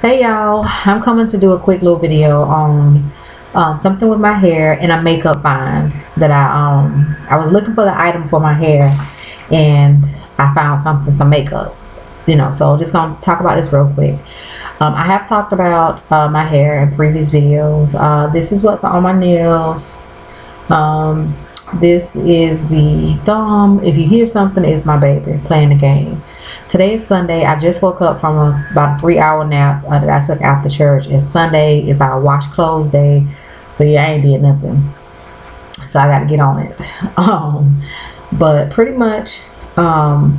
Hey y'all, I'm coming to do a quick little video on something with my hair and a makeup find that I was looking for the item for my hair and I found some makeup, so just gonna talk about this real quick. I have talked about my hair in previous videos. This is what's on my nails. This is the thumb. If you hear something, it's my baby playing the game. Today is Sunday. I just woke up from about a 3-hour nap that I took after church. It's Sunday. It's our wash clothes day. So yeah, I ain't did nothing. So I got to get on it. But pretty much, my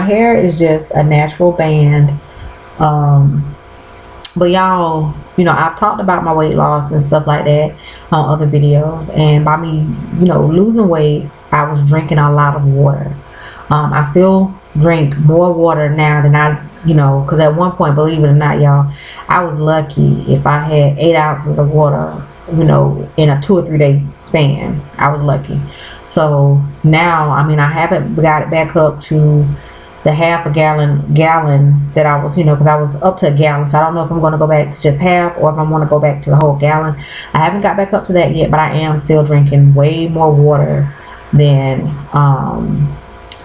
hair is just a natural band. But y'all, I've talked about my weight loss and stuff like that on other videos. And by me, losing weight, I was drinking a lot of water. I still drink more water now than because at one point, believe it or not, y'all, I was lucky if I had 8 ounces of water, in a 2 or 3 day span. I was lucky. So now, I haven't got it back up to the half a gallon that I was, because I was up to a gallon. So I don't know if I'm going to go back to just half or if I'm going to go back to the whole gallon. I haven't got back up to that yet, but I am still drinking way more water than,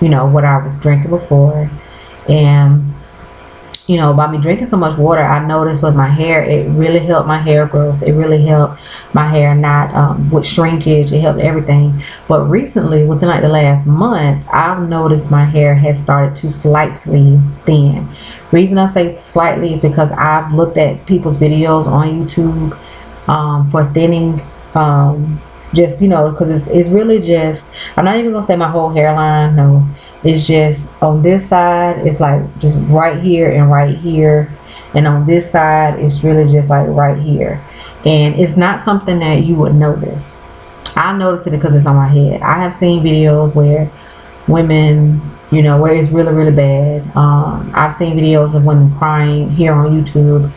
what I was drinking before. And by me drinking so much water, I noticed with my hair, it really helped my hair growth. It really helped my hair not with shrinkage. It helped everything. But recently, within like the last month, I've noticed my hair has started to slightly thin. Reason I say slightly is because I've looked at people's videos on YouTube for thinning, just because it's really just, I'm not even gonna say my whole hairline. No, it's just on this side, it's like just right here, and on this side it's really just like right here. And it's not something that you would notice. I notice it because it's on my head. I have seen videos where women, where it's really bad. I've seen videos of women crying here on YouTube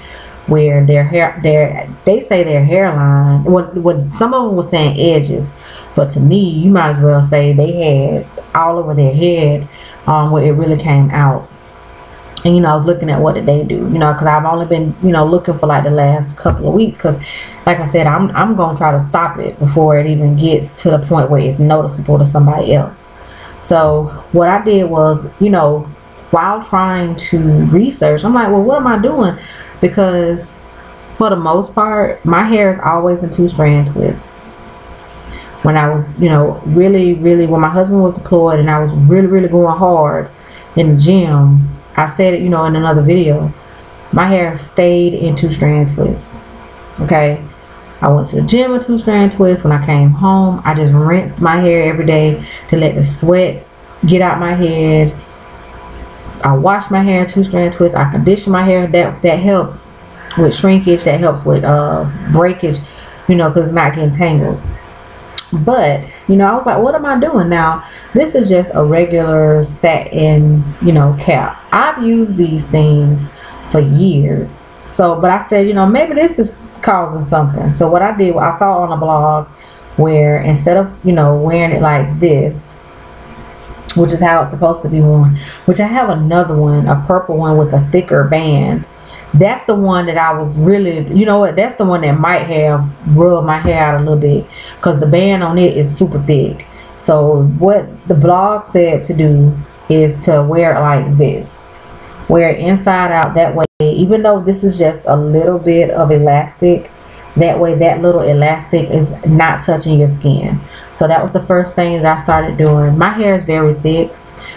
where they say their hairline, what some of them were saying edges, but to me, you might as well say they had all over their head where it really came out. And I was looking at what did they do, because I've only been looking for like the last couple of weeks, because like I said, I'm gonna try to stop it before it even gets to the point where it's noticeable to somebody else. So what I did was, while trying to research, I'm like, well, what am I doing? Because for the most part, my hair is always in 2-strand twists. When I was, really, when my husband was deployed and I was really going hard in the gym, I said it, in another video, my hair stayed in 2-strand twists. Okay. I went to the gym in 2-strand twists. When I came home, I just rinsed my hair every day to let the sweat get out my head. I wash my hair in 2-strand twists. I condition my hair. That helps with shrinkage. That helps with breakage, because it's not getting tangled. But I was like, what am I doing now? This is just a regular satin, cap. I've used these things for years. So, but I said, maybe this is causing something. So what I did, I saw on a blog where instead of wearing it like this, which is how it's supposed to be worn, which I have another one, a purple one with a thicker band. That's the one that I was really, that's the one that might have rubbed my hair out a little bit, because the band on it is super thick. So what the blog said to do is to wear it like this. Wear it inside out, that way, even though this is just a little bit of elastic, that way that little elastic is not touching your skin. So that was the first thing that I started doing. My hair is very thick,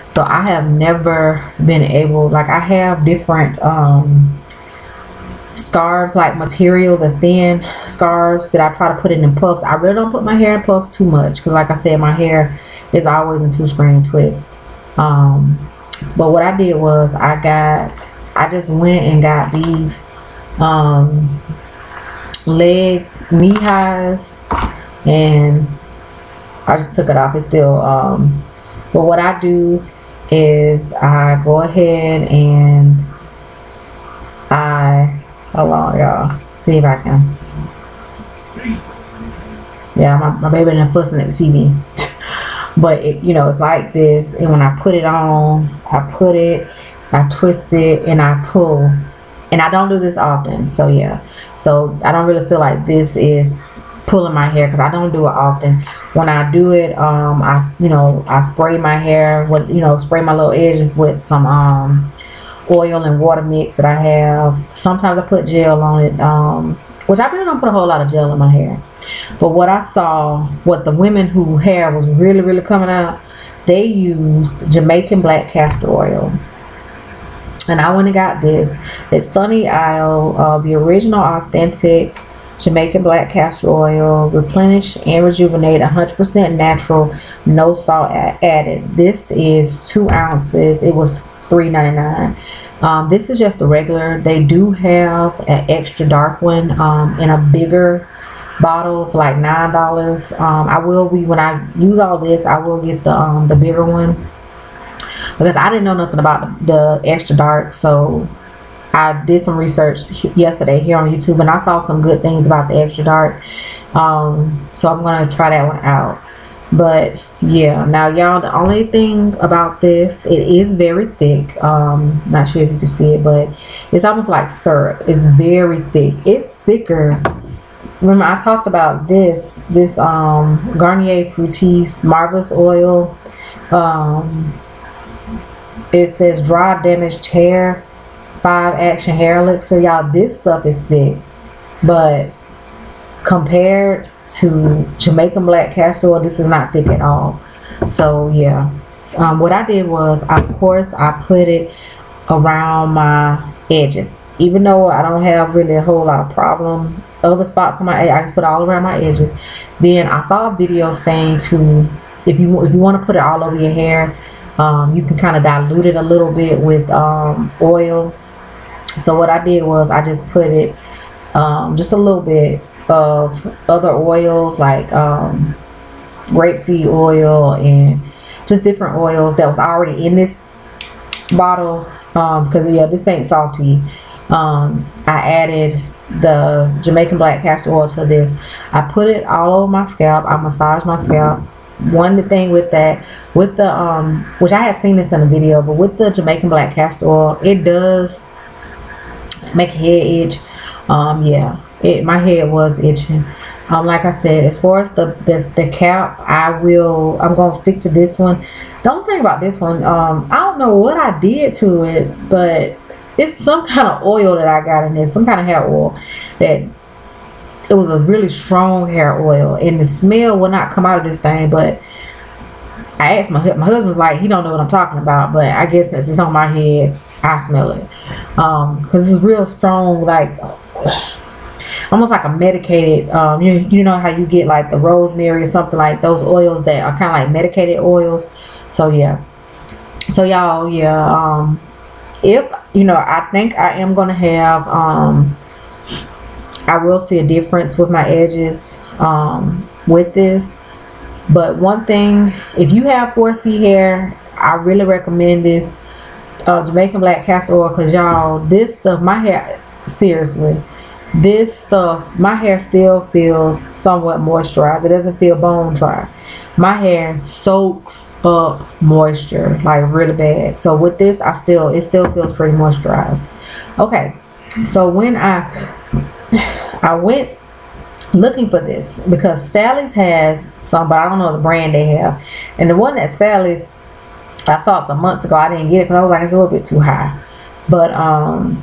so I have never been able, like I have different scarves, like material, the thin scarves that I try to put in puffs. I really don't put my hair in puffs too much, because like I said, my hair is always in 2-strand twists. But what I did was I just went and got these legs, knee highs, and I just took it off. It's still but what I do is I go ahead and hold on, y'all, see if I can. Yeah, my baby done fussing at the TV. But it, it's like this, and when I put it on, I twist it and I pull and I don't do this often, so yeah. So I don't really feel like this is pulling my hair because I don't do it often. When I do it, I spray my hair with, spray my little edges with some oil and water mix that I have. Sometimes I put gel on it, which I really don't put a whole lot of gel in my hair. But what I saw, what the women whose hair was really, really coming out, they used Jamaican Black Castor Oil. And I went and got this. It's Sunny Isle, the original authentic Jamaican Black Castor Oil, replenish and rejuvenate, 100% natural, no salt added. This is 2 ounces. It was $3.99. This is just a regular. They do have an extra dark one in a bigger bottle for like $9. I will be, when I use all this, I will get the bigger one, because I didn't know nothing about the extra dark. So I did some research yesterday here on YouTube, and I saw some good things about the extra dark. So I'm gonna try that one out. But yeah, now y'all, the only thing about this, it is very thick. Not sure if you can see it, but it's almost like syrup. It's very thick. It's thicker. Remember I talked about this Garnier Fructis Marvelous Oil. It says dry damaged hair 5 action hair elixir. Y'all, this stuff is thick, but compared to Jamaican Black Castor Oil, this is not thick at all. So yeah, what I did was, of course, I put it around my edges. Even though I don't have really a whole lot of problem other spots on my edge, I just put it all around my edges. Then I saw a video saying to, if you want to put it all over your hair, you can kind of dilute it a little bit with oil. So what I did was, I just put it just a little bit of other oils, like grapeseed oil and just different oils that was already in this bottle, because yeah, this ain't salty. I added the Jamaican Black Castor Oil to this. I put it all over my scalp. I massage my scalp. One thing with that, with the which I had seen this in a video, but with the Jamaican Black Castor Oil, it does make a head itch. Yeah, my head was itching. Like I said, as far as the cap, I'm gonna stick to this one. Don't think about this one. I don't know what I did to it, but it's some kind of oil that I got in it, some kind of hair oil that, it was a really strong hair oil, and the smell will not come out of this thing. But I asked my husband's like, he don't know what I'm talking about, but I guess since it's on my head, I smell it, because it's real strong, like almost like a medicated, you know how you get like the rosemary or something, like those oils that are kind of like medicated oils. So yeah, so y'all, yeah, if I think I am gonna have I will see a difference with my edges with this. But one thing, if you have 4C hair, I really recommend this Jamaican Black Castor Oil, because y'all, this stuff, my hair, seriously, this stuff, my hair still feels somewhat moisturized. It doesn't feel bone dry. My hair soaks up moisture like really bad. So with this, it still feels pretty moisturized. Okay, so when I went looking for this, because Sally's has some, but I don't know the brand they have. And the one at Sally's, I saw it some months ago. I didn't get it because I was like, it's a little bit too high. But I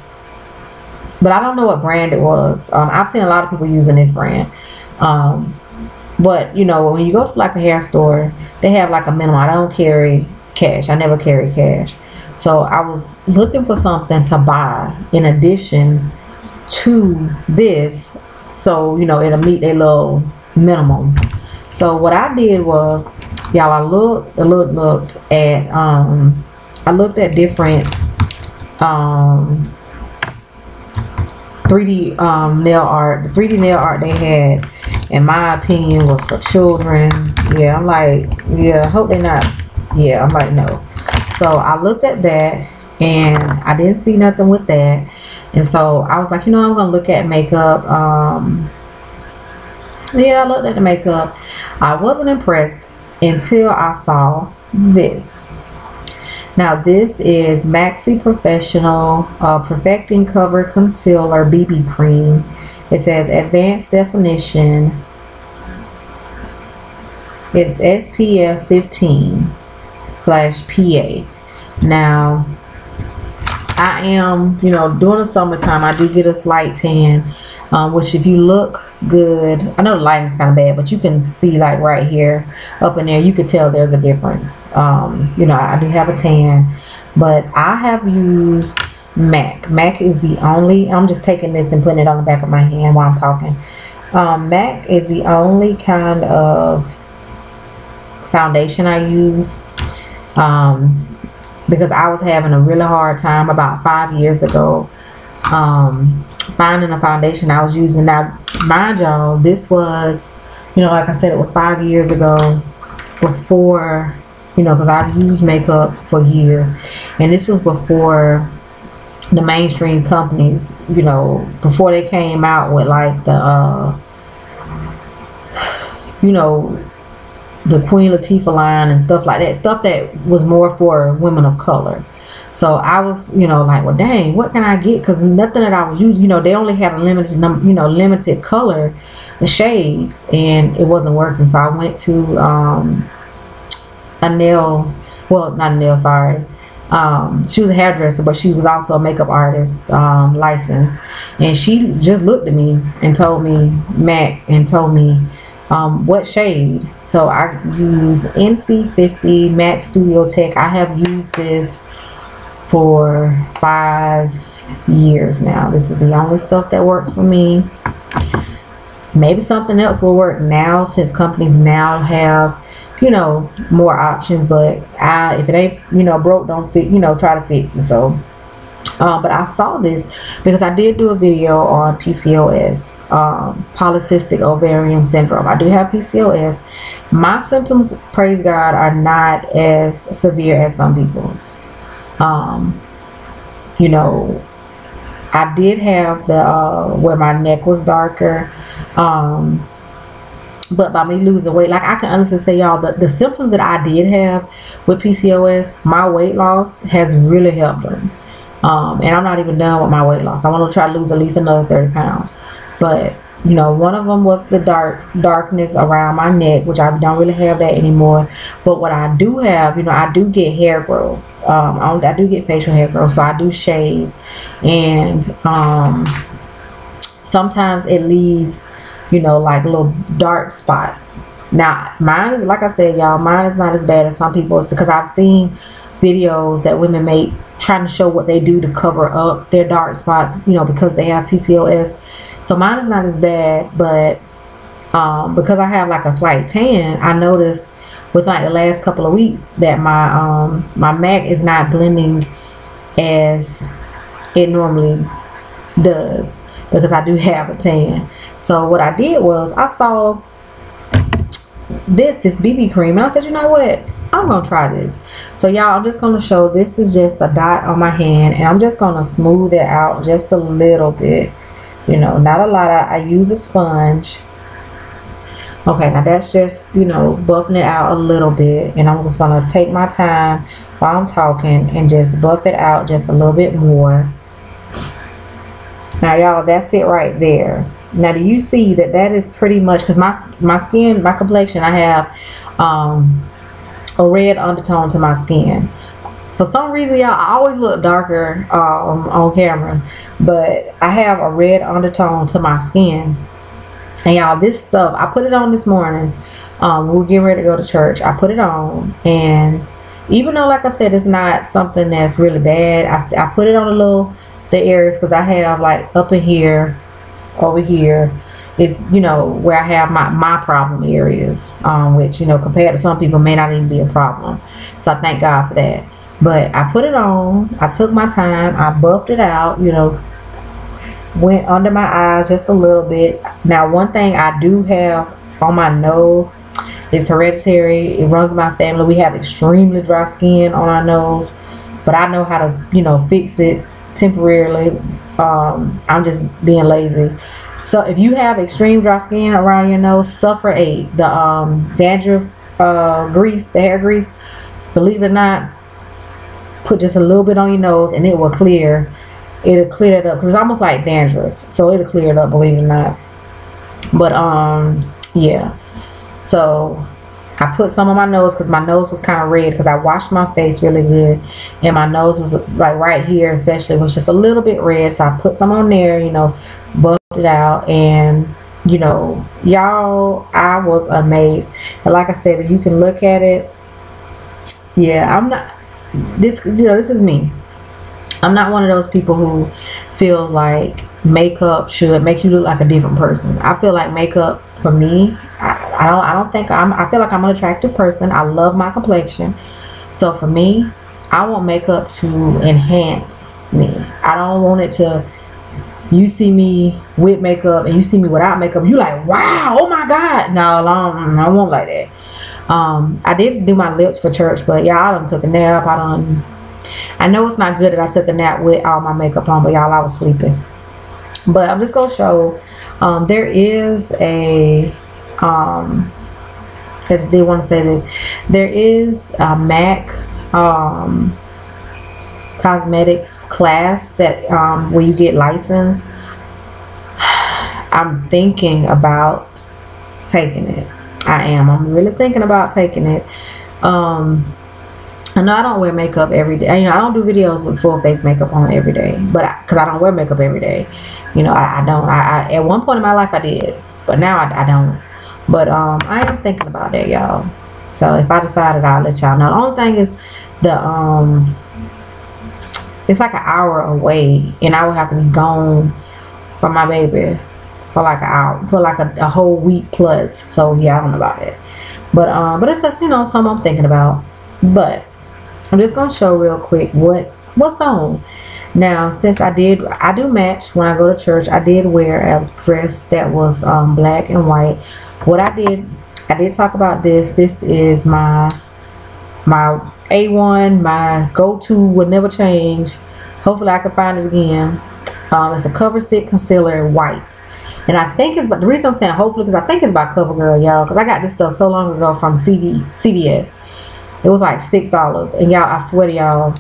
don't know what brand it was. I've seen a lot of people using this brand. But when you go to like a hair store, they have like a minimum. I don't carry cash. I never carry cash. So I was looking for something to buy in addition to this, so it'll meet their little minimum. So what I did was, y'all, I looked at I looked at different 3D nail art. The 3D nail art they had, in my opinion, was for children. Yeah, I'm like, yeah, I hope they're not. Yeah, I'm like, no. So I looked at that, and I didn't see nothing with that. And so I was like, I'm gonna look at makeup. Yeah, I looked at the makeup. I wasn't impressed until I saw this. Now this is Maxi Professional Perfecting Cover Concealer BB Cream. It says advanced definition. It's SPF 15/PA. Now I am, during the summertime I do get a slight tan, which if you look good, I know the lighting is kind of bad, but you can see like right here up in there, you could tell there's a difference. I do have a tan, but I have used MAC is the only, I'm just taking this and putting it on the back of my hand while I'm talking. MAC is the only kind of foundation I use, because I was having a really hard time about 5 years ago finding a foundation I was using. Now mind y'all, this was, like I said, it was 5 years ago, before, because I've used makeup for years, and this was before the mainstream companies, before they came out with like the the Queen Latifah line and stuff like that, stuff that was more for women of color. So I was, like, well, dang, what can I get? Because nothing that I was using, they only had a limited number, limited color, the shades, and it wasn't working. So I went to she was a hairdresser, but she was also a makeup artist, licensed, and she just looked at me and told me MAC and told me what shade. So I use NC50 MAC Studio Tech. I have used this for 5 years now. This is the only stuff that works for me. Maybe something else will work now, since companies now have more options, but if it ain't broke, don't fix, try to fix it. So but I saw this because I did do a video on PCOS, polycystic ovarian syndrome. I do have PCOS. My symptoms, praise God, are not as severe as some people's. I did have the where my neck was darker, but by me losing weight, like, I can honestly say, y'all, the symptoms that I did have with PCOS, my weight loss has really helped them. And I'm not even done with my weight loss. I want to try to lose at least another 30 pounds. But, one of them was the darkness around my neck, which I don't really have that anymore. But what I do have, I do get hair growth. I do get facial hair growth, so I do shave. And sometimes it leaves, like little dark spots. Now, mine is, like I said, y'all, mine is not as bad as some people's, because I've seen videos that women make trying to show what they do to cover up their dark spots, because they have PCOS. So mine is not as bad, but because I have like a slight tan, I noticed with like the last couple of weeks that my my MAC is not blending as it normally does, because I do have a tan. So what I did was, I saw this BB cream, and I said, you know what, I'm gonna try this. So y'all, I'm just gonna show, this is just a dot on my hand, and I'm just gonna smooth it out just a little bit, not a lot. I use a sponge. Okay, now that's just, buffing it out a little bit, and I'm just gonna take my time while I'm talking and just buff it out just a little bit more. Now y'all, that's it right there. Now do you see that is pretty much, because my skin, my complexion, I have a red undertone to my skin. For some reason, y'all, I always look darker on camera, but I have a red undertone to my skin. And y'all, this stuff, I put it on this morning. We were getting ready to go to church. I put it on, and even though, like I said, it's not something that's really bad, I put it on the areas, because I have like up in here, over here is, where I have my problem areas, which, compared to some people may not even be a problem. So I thank God for that. But I put it on, I took my time, I buffed it out, went under my eyes just a little bit. Now, one thing I do have on my nose is hereditary. It runs in my family. We have extremely dry skin on our nose, but I know how to, fix it temporarily. I'm just being lazy. So if you have extreme dry skin around your nose, Suffer 8, the dandruff grease, the hair grease, believe it or not, put just a little bit on your nose and it will clear. It'll clear it up because it's almost like dandruff, so it'll clear it up, believe it or not. But yeah, so I put some on my nose because my nose was kind of red because I washed my face really good, and my nose was like right here especially was just a little bit red. So I put some on there, you know, buffed it out, and you know, y'all, I was amazed. And like I said, if you can look at it, yeah, I'm not this, you know, this is me. I'm not one of those people who feel like makeup should make you look like a different person. I feel like makeup for me, I don't think I feel like I'm an attractive person. I love my complexion. So for me, I want makeup to enhance me. I don't want it to, you see me with makeup and you see me without makeup, you like, wow, oh my God. No, I won't like that. I did do my lips for church, but y'all, I done took a nap. I know it's not good that I took a nap with all my makeup on, but y'all, I was sleeping. But I'm just gonna show, there is a, I did want to say this, there is a MAC cosmetics class that where you get licensed. I'm thinking about taking it. I'm really thinking about taking it. I know I don't wear makeup every day. You know, I don't do videos with full face makeup on every day, but because I don't wear makeup every day. You know, I don't. I at one point in my life I did, but now I don't. But I am thinking about that, y'all. So if I decided, I'll let y'all know. The only thing is the it's like an hour away, and I would have to be gone from my baby for like an hour, for like a whole week plus. So yeah, I don't know about it. But it's just, you know, something I'm thinking about. But I'm just gonna show real quick what's on. Now, since I do match when I go to church. I did wear a dress that was black and white. What I did talk about this. This is my A1, my go-to, would never change. Hopefully I can find it again. It's a Cover Stick Concealer white. And I think it's, but the reason I'm saying hopefully, because I think it's by CoverGirl, y'all, because I got this stuff so long ago from CVS. It was like $6. And y'all, I swear to y'all,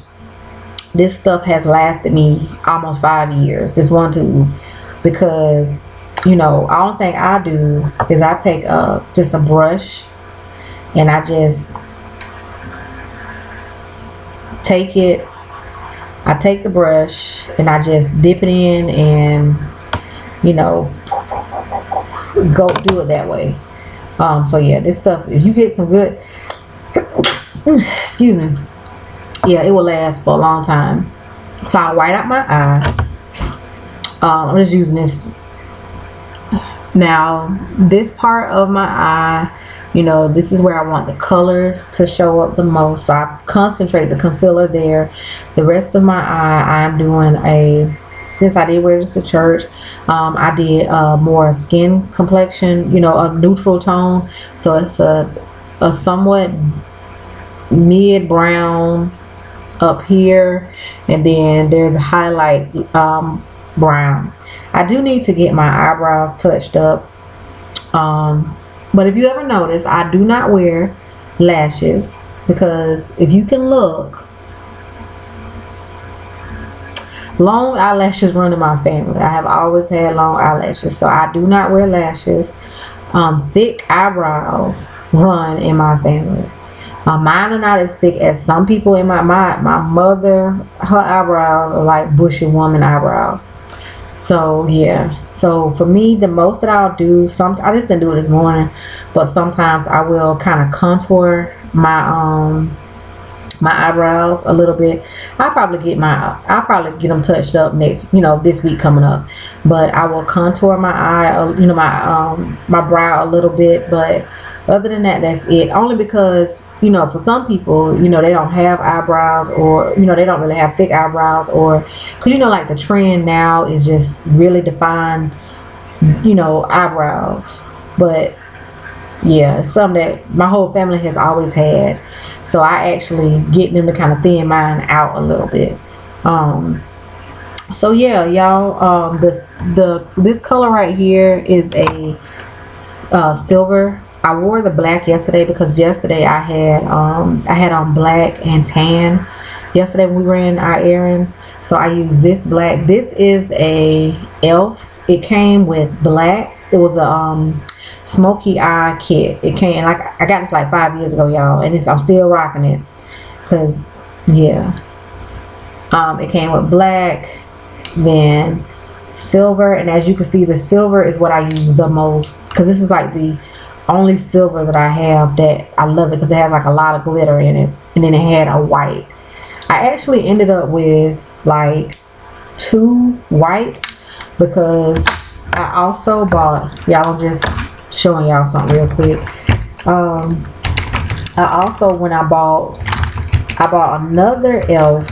this stuff has lasted me almost 5 years. This one tube. Because, you know, all thing I do is I take just a brush and I just take it. I take the brush and I just dip it in and, you know, go do it that way. So yeah, this stuff, if you get some good, excuse me, yeah, it will last for a long time. So I white out my eye. I'm just using this. Now this part of my eye, you know, this is where I want the color to show up the most, so I concentrate the concealer there. The rest of my eye, I'm doing since I did wear this to church, I did more skin complexion, you know, a neutral tone. So it's a somewhat mid brown up here, and then there's a highlight brown. I do need to get my eyebrows touched up, but if you ever notice, I do not wear lashes, because if you can look, long eyelashes run in my family. I have always had long eyelashes, so I do not wear lashes. Thick eyebrows run in my family. Mine are not as thick as some people in my mother, her eyebrows are like bushy woman eyebrows. So yeah, so for me, the most that I'll do, I just didn't do it this morning, but sometimes I will kind of contour my my eyebrows a little bit. I'll probably get them touched up next, you know, this week coming up. But I will contour my eye, you know, my brow a little bit. But other than that, that's it. Only because, you know, for some people, you know, they don't have eyebrows, or, you know, they don't really have thick eyebrows, or because, you know, like the trend now is just really defined, you know, eyebrows. But yeah, it's something that my whole family has always had. So I actually get them to kind of thin mine out a little bit. So yeah, y'all, this color right here is a silver. I wore the black yesterday because yesterday I had on black and tan, yesterday when we ran our errands. So I used this black. This is a elf. It came with black. It was a smoky eye kit. It came, like, I got this like 5 years ago, y'all, and I'm still rocking it because, yeah. It came with black, then silver, and as you can see, the silver is what I use the most because this is like the only silver that I have that I love it because it has like a lot of glitter in it. And then it had a white. I actually ended up with like 2 whites because I also bought, y'all, I'm just showing y'all something real quick. I also, when I bought another elf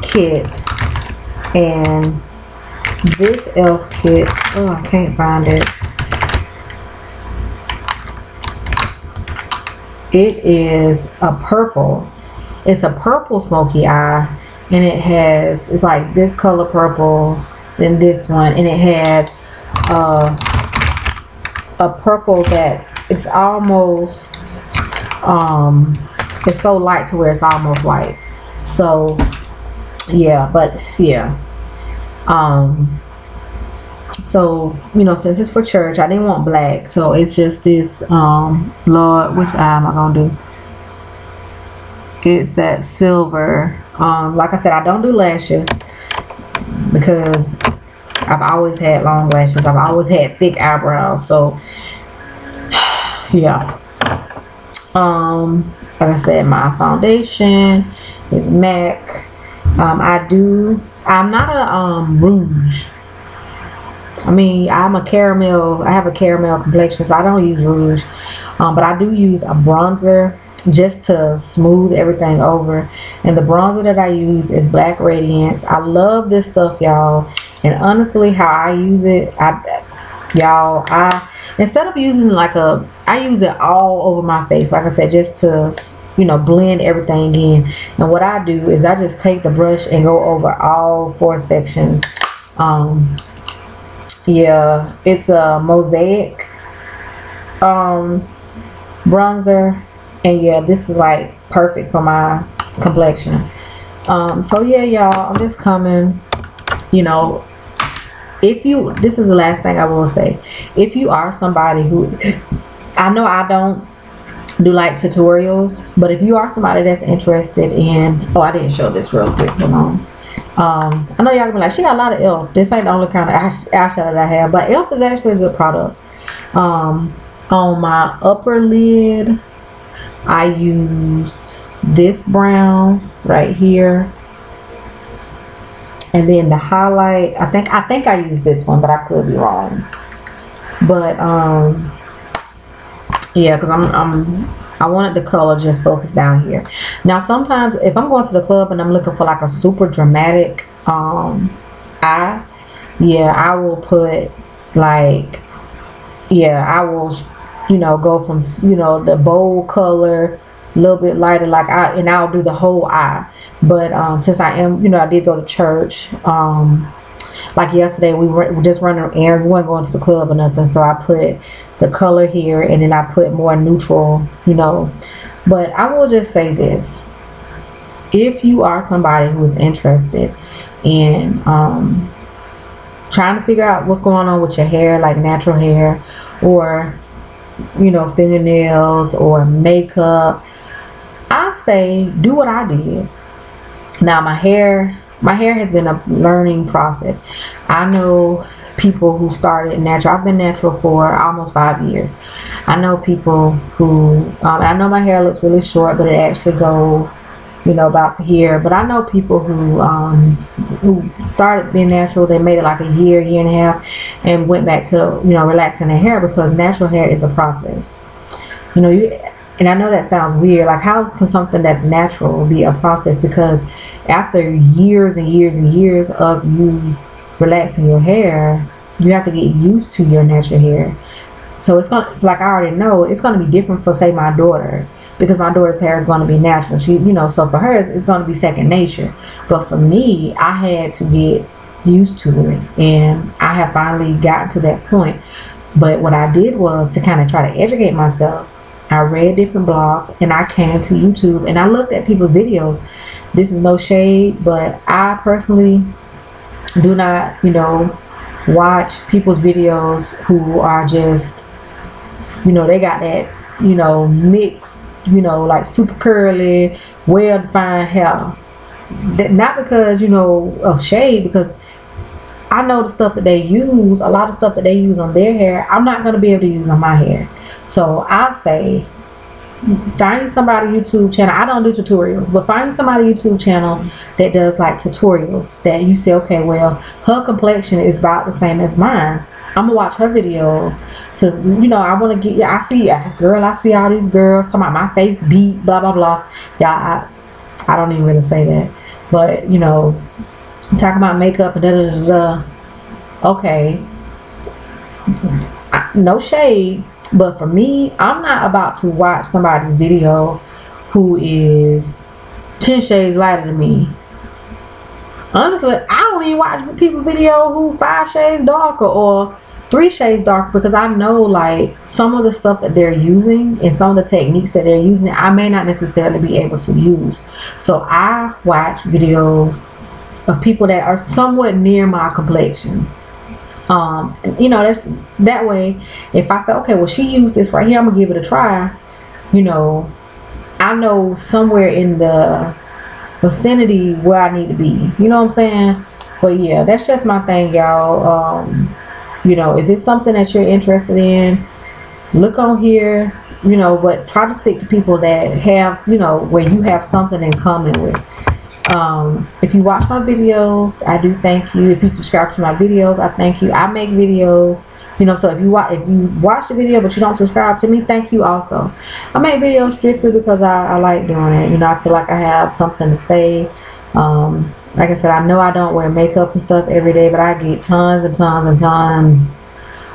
kit, and this elf kit, oh, I can't find it. It is a purple. It's a purple smoky eye, and it's like this color purple, then this one, and it had a purple it's almost it's so light to where it's almost white. So yeah, but yeah, so you know, since it's for church, I didn't want black, so it's just this Lord, which eye am I gonna do? It's that silver. Like I said, I don't do lashes because I've always had long lashes. I've always had thick eyebrows, so yeah. Like I said, my foundation is MAC. I'm not a rouge. I mean, I have a caramel complexion, so I don't use rouge. But I do use a bronzer just to smooth everything over. And the bronzer that I use is Black Radiance. I love this stuff, y'all. And honestly, how I use it, instead of using I use it all over my face, like I said, just to, you know, blend everything in. And what I do is I just take the brush and go over all 4 sections. Yeah, it's a Mosaic bronzer, and yeah, this is like perfect for my complexion. So yeah, y'all, I'm just coming, you know, this is the last thing I will say. If you are somebody who, I know I don't do like tutorials, but if you are somebody that's interested in, oh, I didn't show this real quick, hold on. I know y'all gonna be like, she got a lot of e.l.f. This ain't the only kind of eyeshadow that I have, but e.l.f. is actually a good product. On my upper lid, I used this brown right here, and then the highlight, I think I used this one, but I could be wrong. But yeah, because I wanted the color just focused down here. Now sometimes if I'm going to the club and I'm looking for like a super dramatic eye, yeah, I will put like, yeah, I will, you know, go from, you know, the bold color, a little bit lighter, like and I'll do the whole eye. But since I am, you know, I did go to church, like yesterday we were just running an errand, we weren't going to the club or nothing, so I put the color here, and then I put more neutral, you know. But I will just say this: if you are somebody who is interested in trying to figure out what's going on with your hair, like natural hair, or, you know, fingernails or makeup, I say do what I did. Now my hair has been a learning process. I know people who started natural. I've been natural for almost 5 years. I know people who I know my hair looks really short, but it actually goes, you know, about to here. But I know people who started being natural, they made it like a year and a half, and went back to, you know, relaxing their hair, because natural hair is a process. You know, and I know that sounds weird, like how can something that's natural be a process? Because after years and years and years of you relaxing your hair, you have to get used to your natural hair. So it's like I already know it's gonna be different for, say, my daughter, because my daughter's hair is going to be natural. She, you know, so for her it's going to be second nature. But for me, I had to get used to it, and I have finally gotten to that point. But what I did was to kind of try to educate myself. I read different blogs, and I came to YouTube and I looked at people's videos. This is no shade, but I personally do not, you know, watch people's videos who are just, you know, they got that, you know, mixed, you know, like super curly, well defined hair. That, not because, you know, of shade, because I know the stuff that they use, a lot of stuff that they use on their hair, I'm not going to be able to use on my hair. So I say, find somebody YouTube channel. I don't do tutorials, but find somebody YouTube channel that does like tutorials that you say, okay, well, her complexion is about the same as mine. I'm gonna watch her videos to, you know, I want to get, I see all these girls talking about my face beat, blah blah blah. Yeah, I don't even really say that, but you know, talking about makeup and da da da da. Okay, no shade, but for me, I'm not about to watch somebody's video who is 10 shades lighter than me. Honestly, I don't even watch people video who 5 shades darker or 3 shades darker, because I know like some of the stuff that they're using and some of the techniques that they're using, I may not necessarily be able to use. So I watch videos of people that are somewhat near my complexion. And, you know, that's that way. If I say, okay, well, she used this right here, I'm gonna give it a try. You know, I know somewhere in the vicinity where I need to be. You know what I'm saying? But yeah, that's just my thing, y'all. You know, if it's something that you're interested in, look on here. You know, but try to stick to people that have, you know, where you have something in common with. If you watch my videos, I do thank you. If you subscribe to my videos, I thank you. I make videos, you know, so if you watch the video but you don't subscribe to me, thank you also. I make videos strictly because I like doing it. You know, I feel like I have something to say. Like I said, I know I don't wear makeup and stuff every day, but I get tons and tons and tons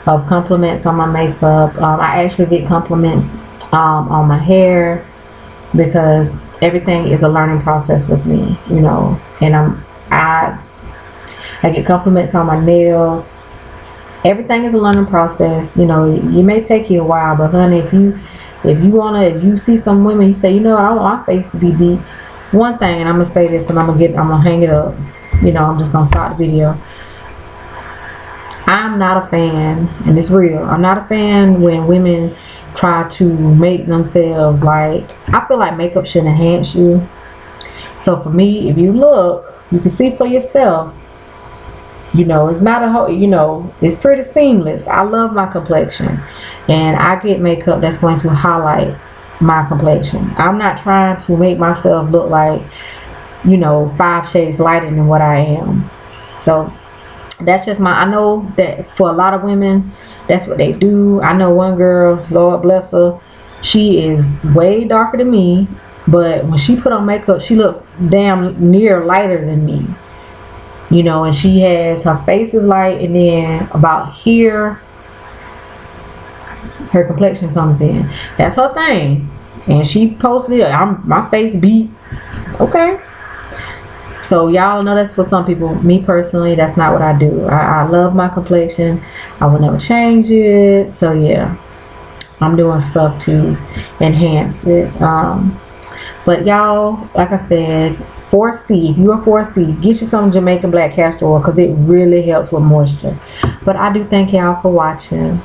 of compliments on my makeup. I actually get compliments on my hair, because everything is a learning process with me, you know. And I get compliments on my nails. Everything is a learning process, you know. You may take you a while, but honey, if you see some women, you say, you know, I want my face to be beat. One thing, and I'm gonna say this, and I'm gonna hang it up. You know, I'm just gonna start the video. I'm not a fan, and it's real. I'm not a fan when women try to make themselves like, I feel like makeup should enhance you. So for me, if you look, you can see for yourself. You know, it's not a whole, you know, it's pretty seamless. I love my complexion, and I get makeup that's going to highlight my complexion. I'm not trying to make myself look like, you know, 5 shades lighter than what I am. So that's just I know that for a lot of women, that's what they do. I know one girl, Lord bless her, she is way darker than me, but when she put on makeup, she looks damn near lighter than me. You know, and she has, her face is light, and then about here, her complexion comes in. That's her thing. And she posted it, my face beat. Okay. So y'all know that's for some people. Me personally, that's not what I do. I love my complexion. I will never change it. So yeah, I'm doing stuff to enhance it. But y'all, like I said, 4C, if you're a 4C, get you some Jamaican Black Castor Oil, because it really helps with moisture. But I do thank y'all for watching.